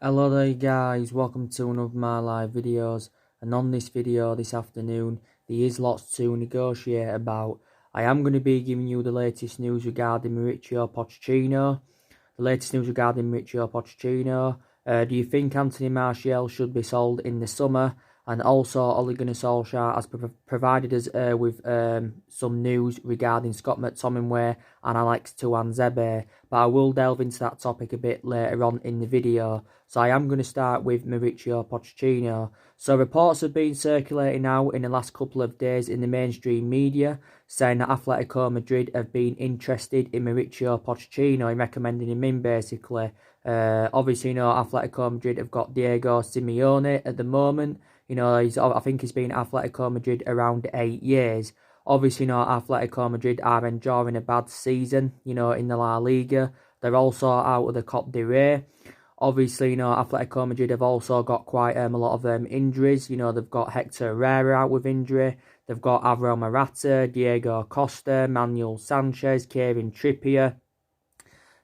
Hello there guys, welcome to another of my live videos, and on this video this afternoon there is lots to negotiate about. I am going to be giving you the latest news regarding Mauricio Pochettino. Do you think Anthony Martial should be sold in the summer? And also Ole Gunnar Solskjaer has provided us with some news regarding Scott Mctominway and Alex Tunzabebe, but I will delve into that topic a bit later on in the video. So I am going to start with Mauricio Pochettino. So reports have been circulating now in the last couple of days in the mainstream media, saying that Atletico Madrid have been interested in Mauricio Pochettino and recommending him in basically. Obviously, Atletico Madrid have got Diego Simeone at the moment. I think he's been at Atletico Madrid around 8 years. Obviously, Atletico Madrid are enjoying a bad season, in the La Liga. They're also out of the Copa del Rey. Obviously, Atletico Madrid have also got quite a lot of injuries. They've got Hector Herrera out with injury. They've got Alvaro Morata, Diego Costa, Manuel Sanchez, Kieran Trippier.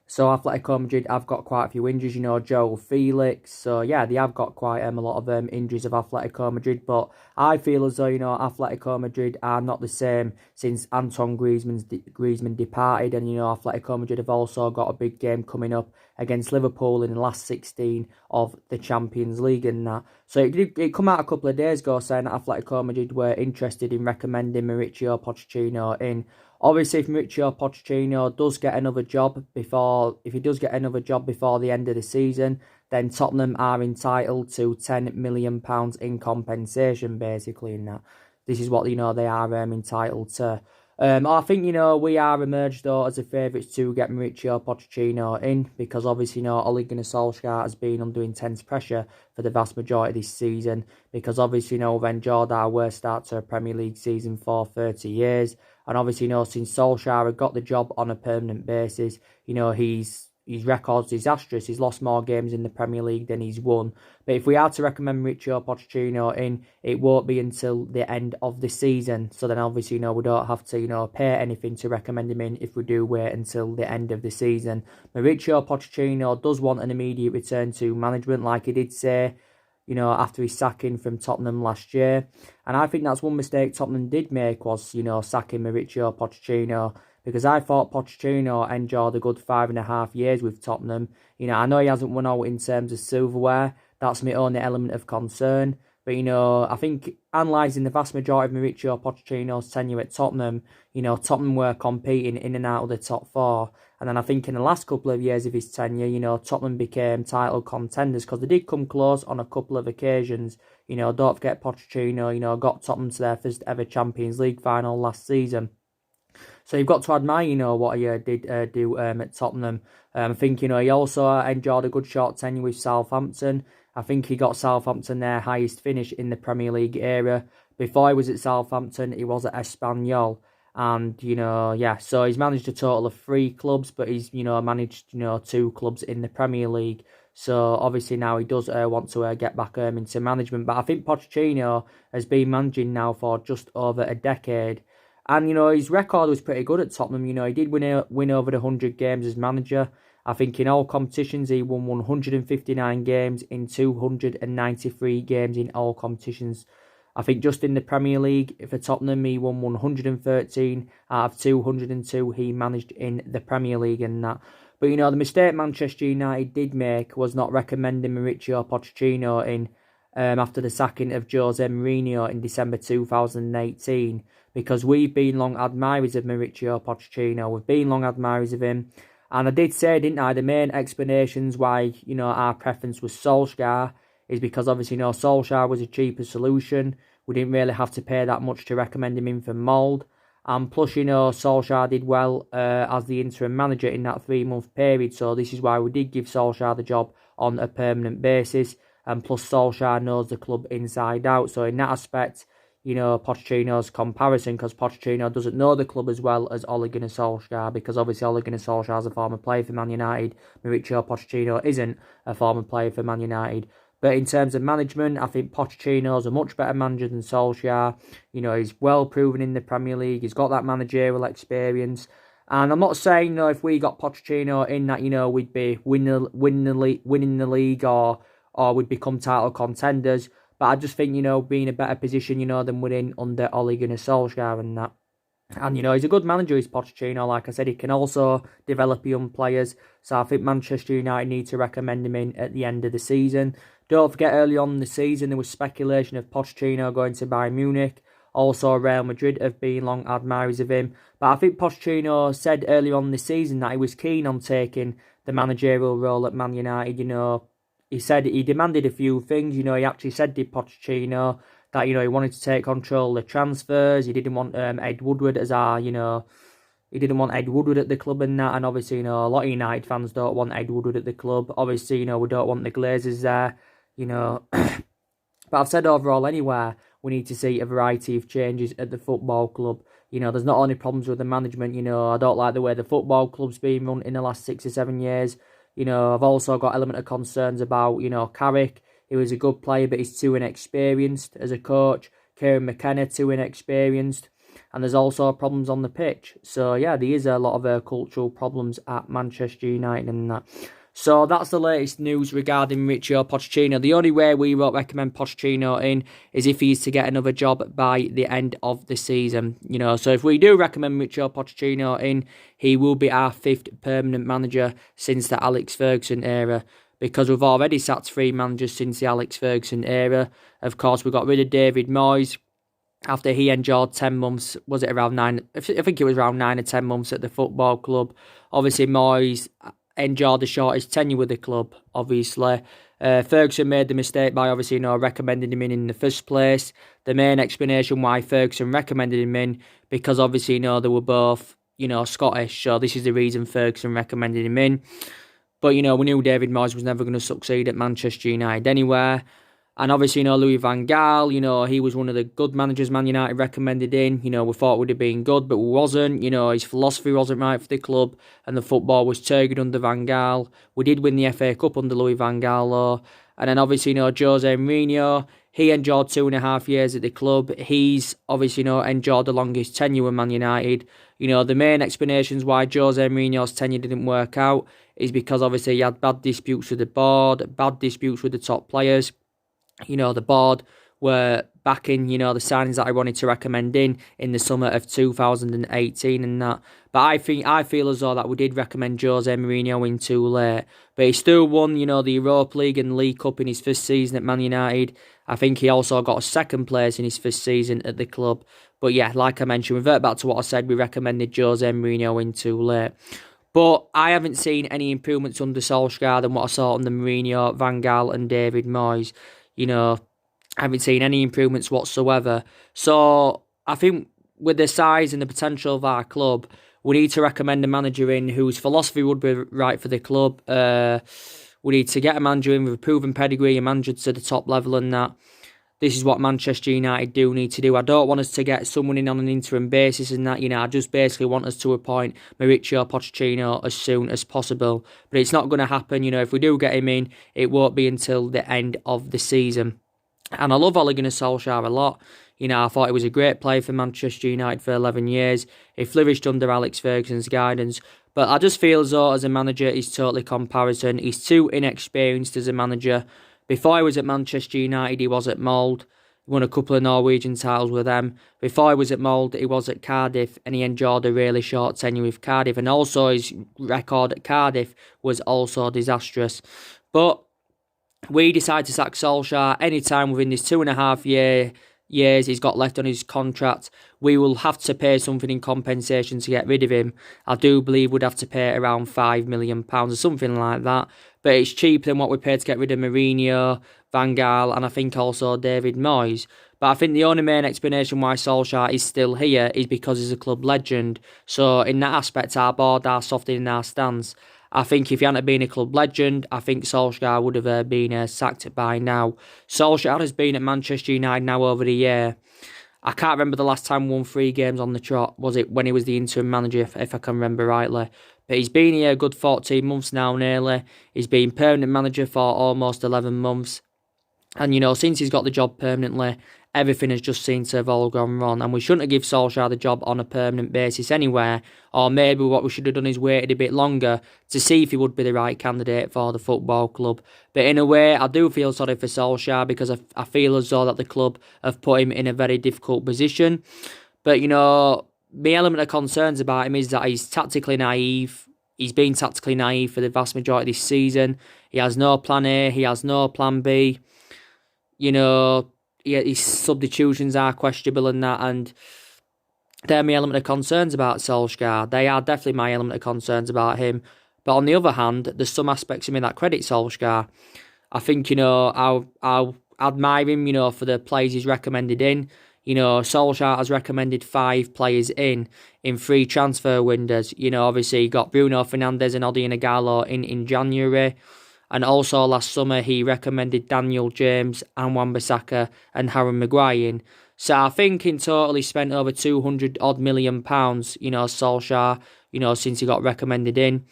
So Atletico Madrid have got quite a few injuries, Joe Felix. So yeah, they have got quite a lot of injuries of Atletico Madrid. But I feel as though, Atletico Madrid are not the same since Antoine Griezmann departed. And, Atletico Madrid have also got a big game coming up against Liverpool in the last 16 of the Champions League and that. So it come out a couple of days ago saying that Atletico Madrid were interested in recommending Mauricio Pochettino in. Obviously, if Maurizio Pochettino does get another job before the end of the season, then Tottenham are entitled to £10 million in compensation, basically, in that. This is what, they are entitled to. I think, we are emerged, though, as the favourites to get Mauricio Pochettino in, because obviously, Ole Gunnar Solskjaer has been under intense pressure for the vast majority of this season, because obviously, we've enjoyed our worst start to a Premier League season for 30 years. And obviously, since Solskjaer had got the job on a permanent basis, his record's disastrous. He's lost more games in the Premier League than he's won. But if we are to recommend Mauricio Pochettino in, it won't be until the end of the season. So then obviously, we don't have to, pay anything to recommend him in if we do wait until the end of the season. Mauricio Pochettino does want an immediate return to management, like he did say, after his sacking from Tottenham last year. And I think that's one mistake Tottenham did make was, sacking Mauricio Pochettino, because I thought Pochettino enjoyed a good 5.5 years with Tottenham. I know he hasn't won out in terms of silverware. That's my only element of concern. But, I think analysing the vast majority of Mauricio Pochettino's tenure at Tottenham, Tottenham were competing in and out of the top four. And then I think in the last couple of years of his tenure, Tottenham became title contenders because they did come close on a couple of occasions. Don't forget Pochettino, got Tottenham to their first ever Champions League final last season. So you've got to admire, what he did do at Tottenham. I think, he also enjoyed a good short tenure with Southampton. I think he got Southampton their highest finish in the Premier League era. Before he was at Southampton, he was at Espanyol. And, so he's managed a total of 3 clubs, but he's, managed, 2 clubs in the Premier League. So, obviously, now he does want to get back into management. But I think Pochettino has been managing now for just over a decade. And, his record was pretty good at Tottenham. He did win over 100 games as manager. I think in all competitions, he won 159 games in 293 games in all competitions. I think just in the Premier League for Tottenham, he won 113 out of 202 he managed in the Premier League and that. But, the mistake Manchester United did make was not recommending Mauricio Pochettino in after the sacking of Jose Mourinho in December 2018, because we've been long admirers of Mauricio Pochettino. We've been long admirers of him. And I did say, didn't I, the main explanations why, our preference was Solskjaer is because obviously, Solskjaer was a cheaper solution. We didn't really have to pay that much to recommend him in for Mould. And plus, Solskjaer did well as the interim manager in that 3-month period. So this is why we did give Solskjaer the job on a permanent basis. And plus, Solskjaer knows the club inside out. So in that aspect, Pochettino's comparison, because Pochettino doesn't know the club as well as Ole Gunnar Solskjaer, because obviously Ole Gunnar Solskjaer is a former player for Man United. Mauricio Pochettino isn't a former player for Man United. But in terms of management, I think Pochettino's a much better manager than Solskjaer. He's well proven in the Premier League. He's got that managerial experience. And I'm not saying, if we got Pochettino in that, we'd be winning the league or we'd become title contenders. But I just think, be in a better position, than winning under Ole Gunnar Solskjaer and that. And, he's a good manager, he's Pochettino. Like I said, he can also develop young players. So I think Manchester United need to recommend him in at the end of the season. Don't forget, early on in the season, there was speculation of Pochettino going to Bayern Munich. Also, Real Madrid have been long admirers of him. But I think Pochettino said early on in the season that he was keen on taking the managerial role at Man United. He said he demanded a few things. He actually said to Pochettino that, he wanted to take control of the transfers. He didn't want Ed Woodward as he didn't want Ed Woodward at the club and that. And obviously, a lot of United fans don't want Ed Woodward at the club. Obviously, we don't want the Glazers there, But I've said overall anywhere, we need to see a variety of changes at the football club. There's not only problems with the management. I don't like the way the football club's been run in the last 6 or 7 years. I've also got element of concerns about, Carrick. He was a good player, but he's too inexperienced as a coach. Kieran McKenna, too inexperienced. And there's also problems on the pitch. So, yeah, there is a lot of cultural problems at Manchester United and that. So that's the latest news regarding Mauricio Pochettino. The only way we won't recommend Pochettino in is if he's to get another job by the end of the season. So if we do recommend Mauricio Pochettino in, he will be our 5th permanent manager since the Alex Ferguson era. Because we've already sacked 3 managers since the Alex Ferguson era. Of course, we got rid of David Moyes after he endured 10 months. Was it around 9? I think it was around 9 or 10 months at the football club. Obviously, Moyes endured the shortest tenure with the club, obviously. Ferguson made the mistake by obviously, recommending him in the first place. The main explanation why Ferguson recommended him in, because obviously, they were both, Scottish. So this is the reason Ferguson recommended him in. But, we knew David Moyes was never going to succeed at Manchester United anywhere. And obviously, Louis van Gaal, he was one of the good managers Man United recommended in. We thought it would have been good, but it wasn't. His philosophy wasn't right for the club, and the football was too good under Van Gaal. We did win the FA Cup under Louis van Gaal, though. And then obviously, Jose Mourinho, he endured 2.5 years at the club. He's obviously, endured the longest tenure with Man United. The main explanations why Jose Mourinho's tenure didn't work out is because obviously he had bad disputes with the board, bad disputes with the top players. The board were backing, the signings that I wanted to recommend in the summer of 2018 and that. But I feel as though that we did recommend Jose Mourinho in too late. But he still won, the Europa League and League Cup in his first season at Man United. I think he also got a second place in his first season at the club. But yeah, like I mentioned, revert back to what I said, we recommended Jose Mourinho in too late. But I haven't seen any improvements under Solskjaer than what I saw under Mourinho, Van Gaal and David Moyes. I haven't seen any improvements whatsoever. So I think with the size and the potential of our club, we need to recommend a manager in whose philosophy would be right for the club. We need to get a manager in with a proven pedigree, a manager to the top level and that. This is what Manchester United do need to do. I don't want us to get someone in on an interim basis and that, I just basically want us to appoint Mauricio Pochettino as soon as possible. But it's not going to happen, if we do get him in, it won't be until the end of the season. And I love Ole Gunnar Solskjaer a lot. I thought he was a great player for Manchester United for 11 years. He flourished under Alex Ferguson's guidance. But I just feel as though as a manager, he's totally comparison. He's too inexperienced as a manager. Before he was at Manchester United, he was at Mould. He won a couple of Norwegian titles with them. Before he was at Mould, he was at Cardiff, and he endured a really short tenure with Cardiff. And also his record at Cardiff was also disastrous. But we decided to sack Solskjaer any time within this 2.5 years he's got left on his contract. We will have to pay something in compensation to get rid of him. I do believe we'd have to pay around £5 million or something like that. But it's cheaper than what we paid to get rid of Mourinho, Van Gaal, and I think also David Moyes. But I think the only main explanation why Solskjaer is still here is because he's a club legend. So in that aspect, our board are soft in our stance. I think if he hadn't been a club legend, I think Solskjaer would have been sacked by now. Solskjaer has been at Manchester United now over a year. I can't remember the last time we won 3 games on the trot. Was it when he was the interim manager, if I can remember rightly? But he's been here a good 14 months now nearly. He's been permanent manager for almost 11 months. And, since he's got the job permanently, everything has just seemed to have all gone wrong. And we shouldn't have given Solskjaer the job on a permanent basis anywhere. Or maybe what we should have done is waited a bit longer to see if he would be the right candidate for the football club. But in a way, I do feel sorry for Solskjaer because I feel as though that the club have put him in a very difficult position. But, my element of concerns about him is that he's tactically naive. He's been tactically naive for the vast majority of this season. He has no plan A. He has no plan B. His substitutions are questionable and that, and they're my element of concerns about Solskjaer. They are definitely my element of concerns about him. But on the other hand, there's some aspects of me that credit Solskjaer. I think, I'll admire him, for the players he's recommended in. Solskjaer has recommended 5 players in 3 transfer windows. Obviously, he got Bruno Fernandes and Odion Ighalo in January. And also last summer, he recommended Daniel James, and Wan-Bissaka and Harry Maguire in. So I think in total he spent over £200 million, Solskjaer, since he got recommended in.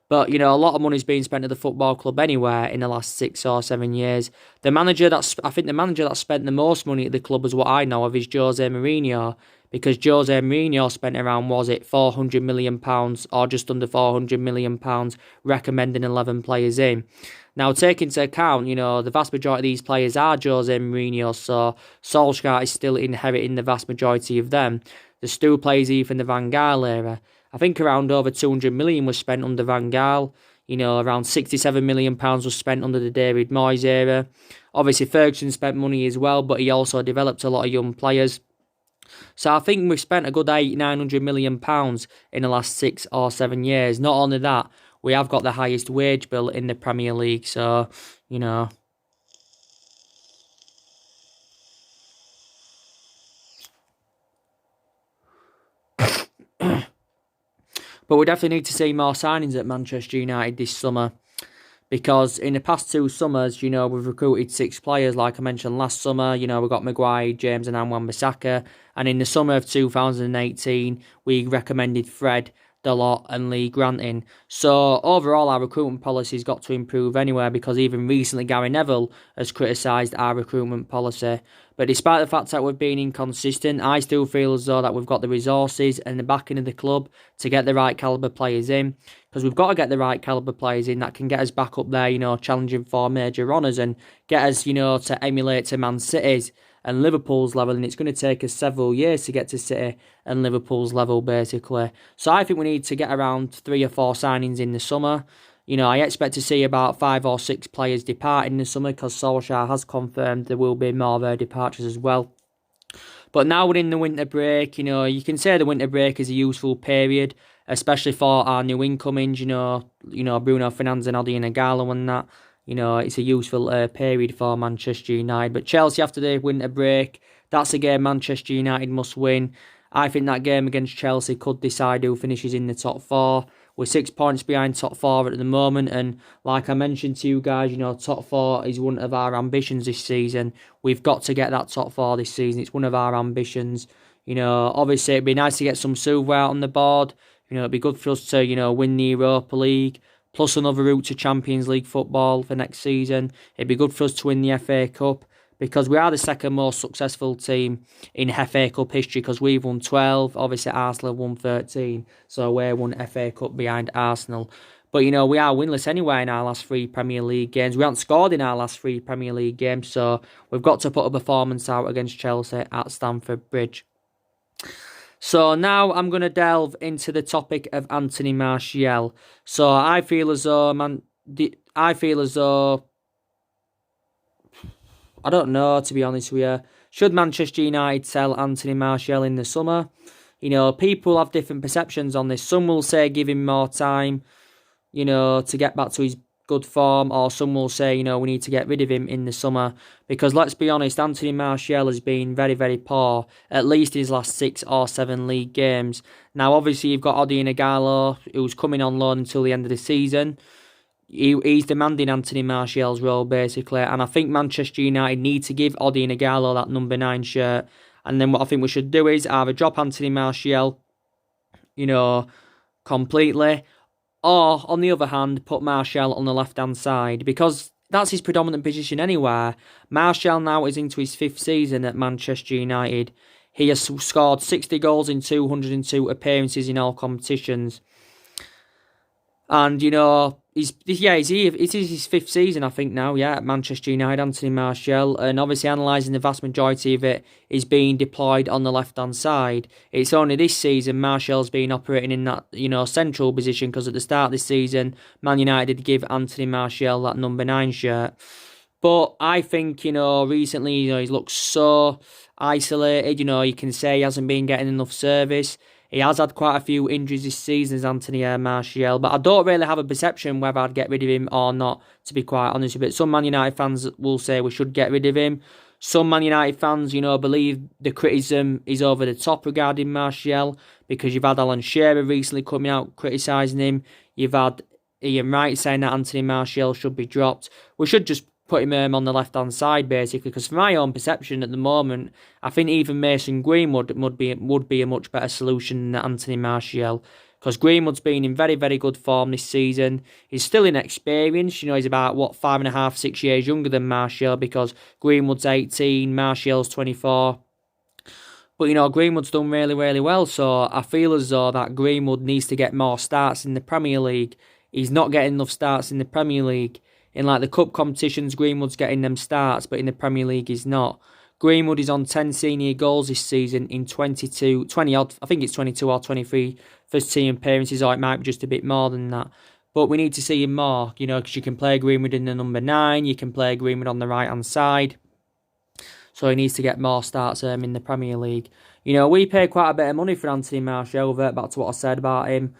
But, a lot of money's been spent at the football club anywhere in the last 6 or 7 years. I think the manager that spent the most money at the club, as what I know of, is Jose Mourinho. Because Jose Mourinho spent around, £400 million or just under £400 million recommending 11 players in. Now, take into account, the vast majority of these players are Jose Mourinho, so Solskjaer is still inheriting the vast majority of them. There's still players even in the Van Gaal era. I think around over 200 million was spent under Van Gaal. Around £67 million was spent under the David Moyes era. Obviously, Ferguson spent money as well, but he also developed a lot of young players. So I think we've spent a good £900 million in the last 6 or 7 years. Not only that, we have got the highest wage bill in the Premier League. So, But we definitely need to see more signings at Manchester United this summer. Because in the past 2 summers, we've recruited 6 players, like I mentioned last summer. We got Maguire, James and Wan-Bissaka. And in the summer of 2018, we recommended Fred, Dalot and Lee Grant in. So overall, our recruitment policy's got to improve anyway, because even recently Gary Neville has criticised our recruitment policy. But despite the fact that we've been inconsistent, I still feel as though that we've got the resources and the backing of the club to get the right calibre players in. Because we've got to get the right calibre players in that can get us back up there, challenging for major honours and get us, to emulate to Man City's and Liverpool's level. And it's going to take us several years to get to City and Liverpool's level, basically. So I think we need to get around 3 or 4 signings in the summer. I expect to see about 5 or 6 players depart in the summer, because Solskjaer has confirmed there will be more of their departures as well. But now we're in the winter break, you can say the winter break is a useful period, especially for our new incomings, Bruno Fernandes and Odion Ighalo and that. It's a useful period for Manchester United. But Chelsea after the winter break, that's a game Manchester United must win. I think that game against Chelsea could decide who finishes in the top 4. We're 6 points behind top 4 at the moment, and like I mentioned to you guys, top 4 is one of our ambitions this season. We've got to get that top 4 this season. It's one of our ambitions. Obviously it'd be nice to get some silverware on the board. It'd be good for us to, win the Europa League, plus another route to Champions League football for next season. It'd be good for us to win the FA Cup, because we are the second most successful team in FA Cup history, because we've won 12, obviously Arsenal won 13, so we're one FA Cup behind Arsenal. But, we are winless anyway in our last 3 Premier League games. We haven't scored in our last 3 Premier League games, so we've got to put a performance out against Chelsea at Stamford Bridge. So now I'm going to delve into the topic of Anthony Martial. So I feel as though, I don't know, to be honest with you. Should Manchester United sell Anthony Martial in the summer? People have different perceptions on this. Some will say give him more time, to get back to his good form. Or some will say, we need to get rid of him in the summer. Because let's be honest, Anthony Martial has been very, very poor, at least his last 6 or 7 league games. Now, obviously, you've got Odion Ighalo, who's coming on loan until the end of the season. He's demanding Anthony Martial's role, basically. And I think Manchester United need to give Odion Ighalo that number 9 shirt. And then what I think we should do is either drop Anthony Martial, completely. Or, on the other hand, put Martial on the left-hand side. Because that's his predominant position anyway. Martial now is into his 5th season at Manchester United. He has scored 60 goals in 202 appearances in all competitions. And, it is his 5th season, I think, now, at Manchester United, Anthony Martial. And obviously, analysing the vast majority of it is being deployed on the left-hand side. It's only this season Martial's been operating in that, central position, because at the start of this season, Man United did give Anthony Martial that number 9 shirt. But I think, recently, he's looked so isolated. You can say he hasn't been getting enough service. He has had quite a few injuries this season, as Anthony Martial, but I don't really have a perception whether I'd get rid of him or not, to be quite honest with it. Some Man United fans will say we should get rid of him. Some Man United fans, believe the criticism is over the top regarding Martial, because you've had Alan Shearer recently coming out criticising him. You've had Ian Wright saying that Anthony Martial should be dropped. We should just put him on the left-hand side, basically, because from my own perception at the moment, I think even Mason Greenwood would be a much better solution than Anthony Martial, because Greenwood's been in very, very good form this season. He's still inexperienced. He's about, 5.5, 6 years younger than Martial, because Greenwood's 18, Martial's 24. But, Greenwood's done really, really well, so I feel as though that Greenwood needs to get more starts in the Premier League. He's not getting enough starts in the Premier League. In the cup competitions, Greenwood's getting them starts, but in the Premier League he's not. Greenwood is on 10 senior goals this season in 20 odd, I think it's 22 or 23 first team appearances, or it might be just a bit more than that. But we need to see him more, because you can play Greenwood in the number 9, you can play Greenwood on the right-hand side. So he needs to get more starts in the Premier League. We paid quite a bit of money for Anthony Martial, back to what I said about him.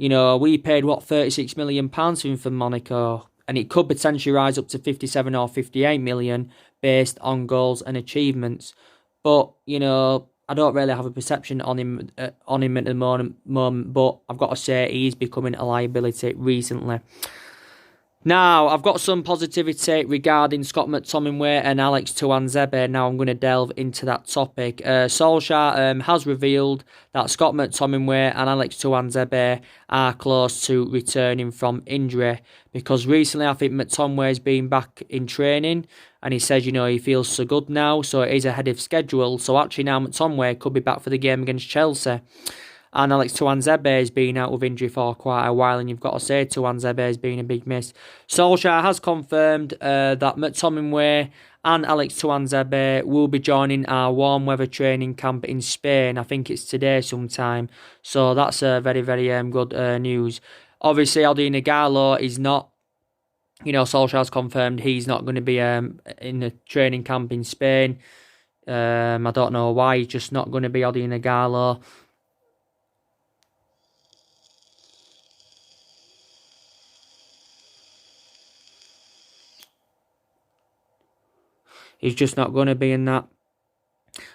We paid, £36 million for him from Monaco. And it could potentially rise up to 57 or 58 million based on goals and achievements. But, I don't really have a perception on him at the moment, but I've got to say he's becoming a liability recently. Now, I've got some positivity regarding Scott McTominway and Alex Tunzabebe. Now I'm going to delve into that topic. Solskjaer has revealed that Scott McTominway and Alex Tunzabebe are close to returning from injury, because recently I think McTominway's been back in training, and he says, he feels so good now, so it is ahead of schedule. So actually now McTominway could be back for the game against Chelsea. And Alex Tunzabebe has been out with injury for quite a while, and you've got to say Tunzabebe has been a big miss. Solskjaer has confirmed that McTominway and Alex Tunzabebe will be joining our warm weather training camp in Spain. I think it's today sometime. So that's very, very good news. Obviously, Odion Ighalo is not. Solskjaer's confirmed he's not going to be in the training camp in Spain. I don't know why he's just not going to be Odion Ighalo. He's just not going to be in that.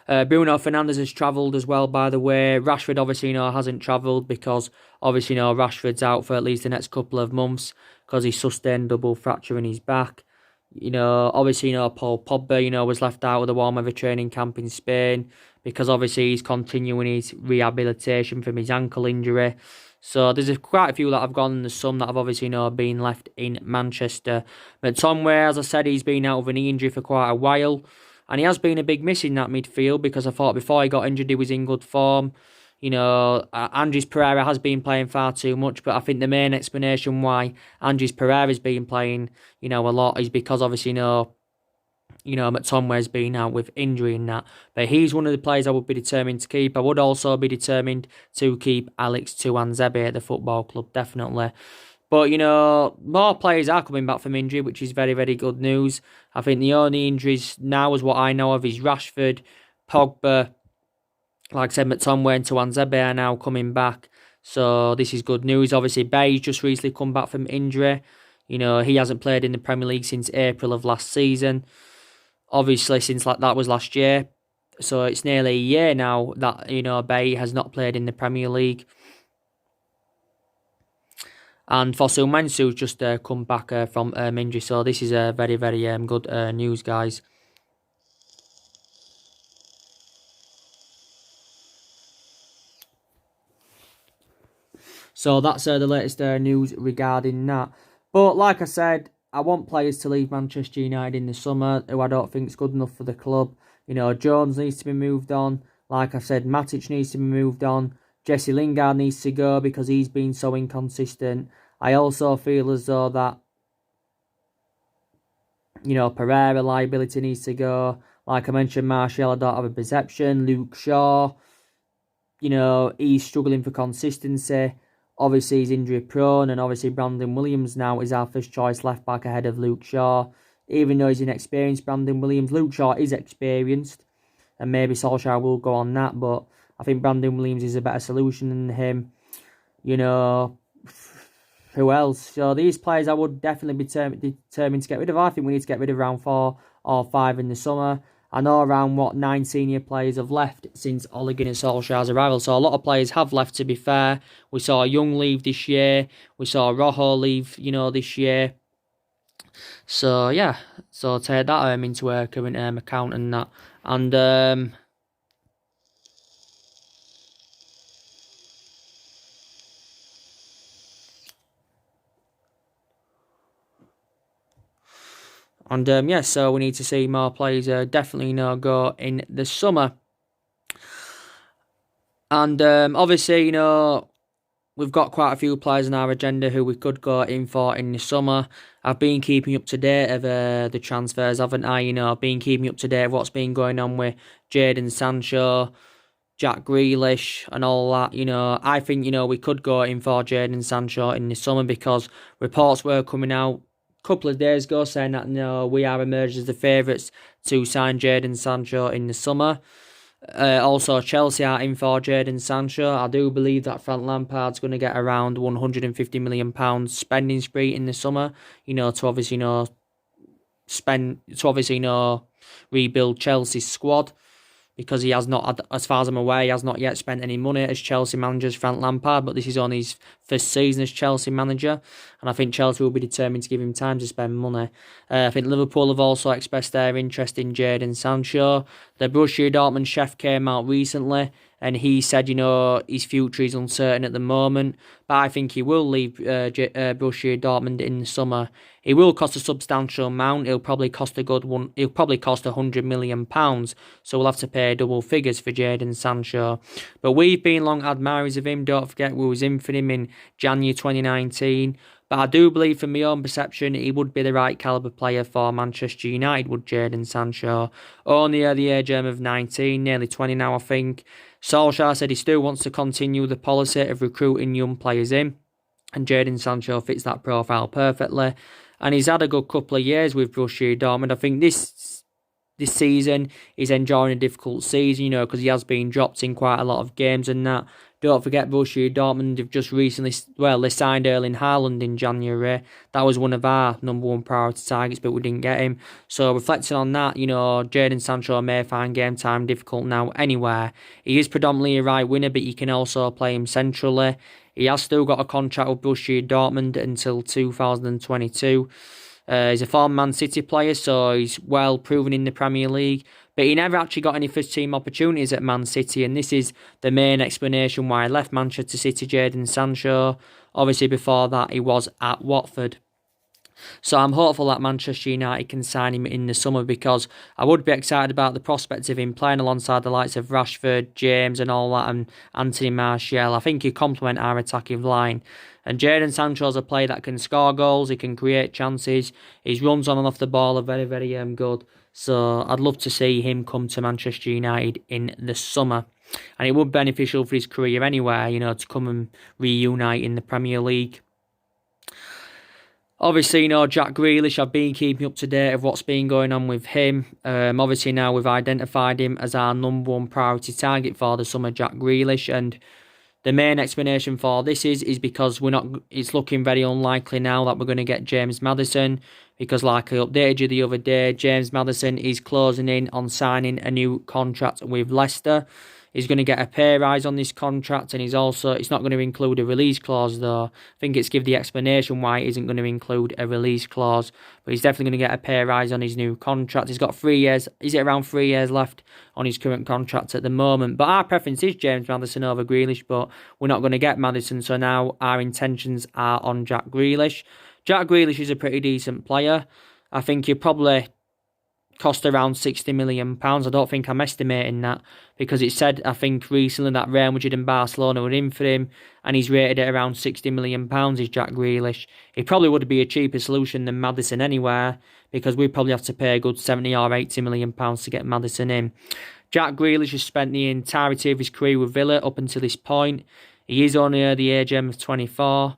Bruno Fernandes has travelled as well, by the way. Rashford, obviously, hasn't travelled because, obviously, Rashford's out for at least the next couple of months because he sustained double fracture in his back. Obviously, Paul Pogba, was left out of the warm weather training camp in Spain because, obviously, he's continuing his rehabilitation from his ankle injury. So there's quite a few that have gone, and there's some that have obviously been left in Manchester. But as I said, he's been out with a knee injury for quite a while, and he has been a big miss in that midfield because I thought before he got injured he was in good form. Andres Pereira has been playing far too much, but I think the main explanation why Andres Pereira's been playing, a lot is because obviously, McTominway's been out with injury and that. But he's one of the players I would be determined to keep. I would also be determined to keep Alex Tunzabebe at the football club, definitely. But, more players are coming back from injury, which is very, very good news. I think the only injuries now, as what I know of, is Rashford, Pogba, like I said, McTominway and Tunzabebe are now coming back. So this is good news. Obviously, Bay's just recently come back from injury. He hasn't played in the Premier League since April of last season. Obviously, since that was last year. So it's nearly a year now that, Bay has not played in the Premier League. And Fosu Mensah's just come back from injury. So this is very, very good news, guys. So that's the latest news regarding that. But like I said, I want players to leave Manchester United in the summer who I don't think is good enough for the club. You know, Jones needs to be moved on. Like I said, Matic needs to be moved on. Jesse Lingard needs to go because he's been so inconsistent. I also feel as though that, you know, Pereira liability needs to go. Like I mentioned, Martial, I don't have a perception. Luke Shaw, you know, he's struggling for consistency. Obviously, he's injury prone, and obviously Brandon Williams now is our first choice left back ahead of Luke Shaw. Even though he's inexperienced, Brandon Williams, Luke Shaw is experienced, and maybe Solskjaer will go on that, but I think Brandon Williams is a better solution than him. You know, who else? So these players I would definitely be determined to get rid of. I think we need to get rid of around 4 or 5 in the summer. I know around 9 senior players have left since Ole Gunnar Solskjaer's arrival. So a lot of players have left, to be fair. We saw Young leave this year. We saw Rojo leave, you know, this year. So yeah, so take that into our current account and that. And yeah, so we need to see more players definitely go in the summer. And obviously, you know, we've got quite a few players on our agenda who we could go in for in the summer. I've been keeping up to date of the transfers, haven't I? You know, I've been keeping up to date of what's been going on with Jadon Sancho, Jack Grealish and all that. You know, I think, you know, we could go in for Jadon Sancho in the summer because reports were coming out couple of days ago saying that, you know, we are emerged as the favourites to sign Jadon Sancho in the summer. Also, Chelsea are in for Jadon Sancho. I do believe that Frank Lampard's going to get around £150 million spending spree in the summer, you know, to obviously, rebuild Chelsea's squad. Because he has not, as far as I'm aware, he has not yet spent any money as Chelsea manager, Frank Lampard, but this is only his first season as Chelsea manager, and I think Chelsea will be determined to give him time to spend money. I think Liverpool have also expressed their interest in Jadon Sancho. The Borussia Dortmund chef came out recently, and he said, you know, his future is uncertain at the moment, but I think he will leave Borussia Dortmund in the summer. He will cost a substantial amount. He'll probably cost a good one. He'll probably cost £100 million. So we'll have to pay double figures for Jadon Sancho. But we've been long admirers of him. Don't forget, we was in for him in January 2019. But I do believe, from my own perception, he would be the right calibre player for Manchester United, would Jadon Sancho. Only at the age of 19, nearly 20 now, I think. Solskjaer said he still wants to continue the policy of recruiting young players in. And Jadon Sancho fits that profile perfectly. And he's had a good couple of years with Borussia Dortmund. I think this season he's enjoying a difficult season, you know, because he has been dropped in quite a lot of games and that. Don't forget, Borussia Dortmund have just recently, they signed Erling Haaland in January. That was one of our number one priority targets, but we didn't get him. So reflecting on that, you know, Jadon Sancho may find game time difficult now anywhere. He is predominantly a right winger, but you can also play him centrally. He has still got a contract with Borussia Dortmund until 2022. He's a former Man City player, so he's well proven in the Premier League. But he never actually got any first-team opportunities at Man City, and this is the main explanation why he left Manchester City, Jadon Sancho. Obviously, before that, he was at Watford. So I'm hopeful that Manchester United can sign him in the summer, because I would be excited about the prospect of him playing alongside the likes of Rashford, James and all that, and Anthony Martial. I think he'd complement our attacking line. And Jadon Sancho's a player that can score goals, he can create chances, his runs on and off the ball are very, very good. So I'd love to see him come to Manchester United in the summer. And it would be beneficial for his career anyway, you know, to come and reunite in the Premier League. Obviously, you know, Jack Grealish, I've been keeping up to date of what's been going on with him. Obviously, now we've identified him as our number one priority target for the summer, Jack Grealish. And the main explanation for this is because it's looking very unlikely now that we're going to get James Maddison. Because like I updated you the other day, James Maddison is closing in on signing a new contract with Leicester. He's going to get a pay rise on this contract, and it's not going to include a release clause though. I think it's give the explanation why it isn't going to include a release clause, but he's definitely going to get a pay rise on his new contract. He's got 3 years, is it around 3 years left on his current contract at the moment? But our preference is James Maddison over Grealish, but we're not going to get Maddison, so now our intentions are on Jack Grealish. Jack Grealish is a pretty decent player. I think he'll probably cost around £60 million. I don't think I'm estimating that, because it said, I think recently, that Real Madrid and Barcelona were in for him, and he's rated at around £60 million, is Jack Grealish. He probably would be a cheaper solution than Maddison anywhere, because we'd probably have to pay a good £70 or £80 million to get Maddison in. Jack Grealish has spent the entirety of his career with Villa up until this point. He is only at the age of 24.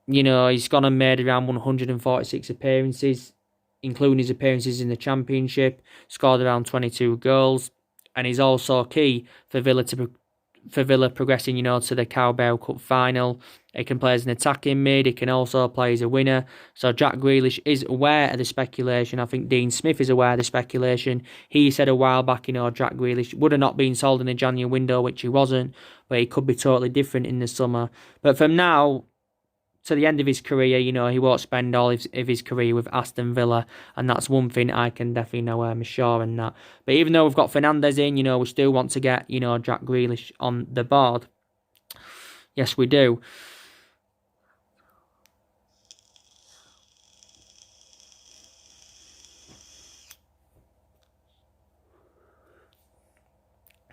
You know, he's gone and made around 146 appearances, including his appearances in the Championship, scored around 22 goals, and he's also key for Villa progressing, you know, to the Carabao Cup final. He can play as an attacking mid, he can also play as a winner. So Jack Grealish is aware of the speculation. I think Dean Smith is aware of the speculation. He said a while back, you know, Jack Grealish would have not been sold in the January window, which he wasn't, but he could be totally different in the summer. But from now to the end of his career, you know, he won't spend all of his career with Aston Villa, and that's one thing I can definitely know, I'm sure in that. But even though we've got Fernandes in, you know, we still want to get, you know, Jack Grealish on the board. Yes, we do.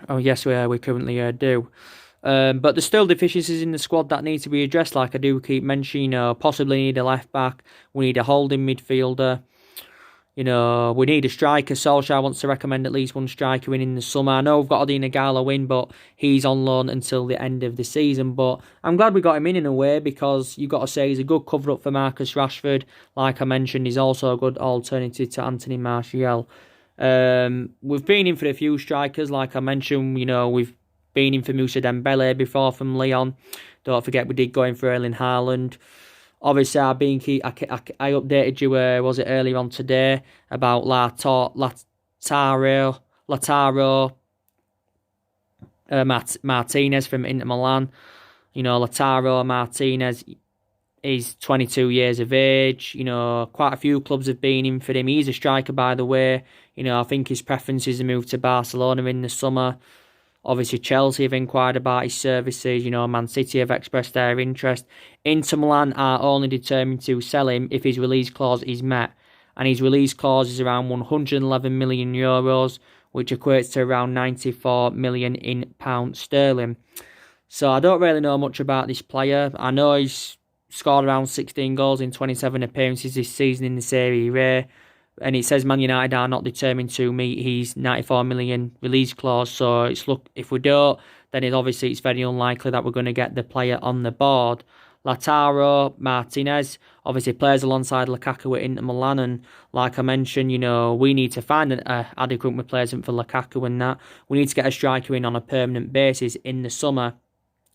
Oh, yes, we currently do. But there's still deficiencies in the squad that need to be addressed, like I do keep mentioning. You know, possibly need a left-back. We need a holding midfielder. You know, we need a striker. Solskjaer wants to recommend at least one striker in the summer. I know we've got Odion Ighalo in, but he's on loan until the end of the season. But I'm glad we got him in a way, because you've got to say he's a good cover-up for Marcus Rashford. Like I mentioned, he's also a good alternative to Anthony Martial. We've been in for a few strikers, like I mentioned. You know, we've been in for Moussa Dembele before from Lyon. Don't forget we did go in for Erling Haaland. Obviously, I updated you, was it earlier on today, about Lautaro Martinez from Inter Milan. You know, Lautaro Martinez is 22 years of age. You know, quite a few clubs have been in for him. He's a striker, by the way. You know, I think his preference is to move to Barcelona in the summer. Obviously, Chelsea have inquired about his services. You know, Man City have expressed their interest. Inter Milan are only determined to sell him if his release clause is met. And his release clause is around €111 million, which equates to around 94 million in pounds sterling. So I don't really know much about this player. I know he's scored around 16 goals in 27 appearances this season in the Serie A. And it says Man United are not determined to meet his 94 million release clause. So if we don't, then it's very unlikely that we're going to get the player on the board. Lautaro Martinez obviously plays alongside Lukaku at Inter Milan, and like I mentioned, you know, we need to find an adequate replacement for Lukaku, and that we need to get a striker in on a permanent basis in the summer,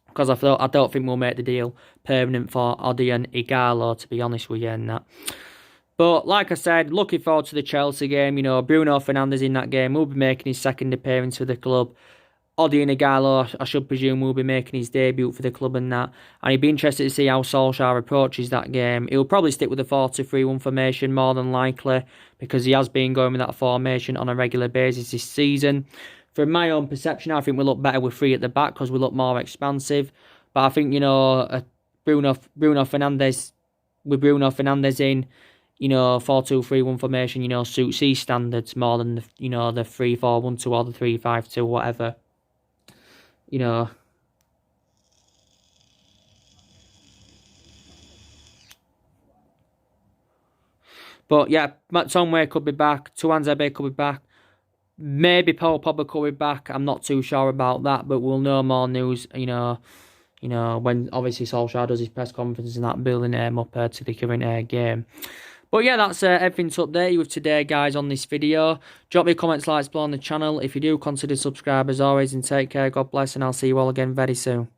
because I don't think we'll make the deal permanent for Odion Ighalo, to be honest with you, and that. But like I said, looking forward to the Chelsea game. You know, Bruno Fernandes in that game will be making his second appearance for the club. Odion Ighalo, I should presume, will be making his debut for the club and that. And he'd be interested to see how Solskjaer approaches that game. He'll probably stick with the 4-2-3-1 formation more than likely, because he has been going with that formation on a regular basis this season. From my own perception, I think we look better with three at the back because we look more expansive. But I think, you know, Bruno Fernandes in, you know, 4-2-3-1 formation, you know, suits his standards more than the, you know, the 3-4-1-2 or the 3-5-2, whatever. You know. But yeah, Mctominway could be back. Tunzabebe could be back. Maybe Paul Pogba could be back. I'm not too sure about that, but we'll know more news, you know, when obviously Solskjaer does his press conference and that, building him up to the current game. But yeah, that's everything to update you with today, guys, on this video. Drop me comments, likes below on the channel. If you do, consider subscribe as always, and take care. God bless, and I'll see you all again very soon.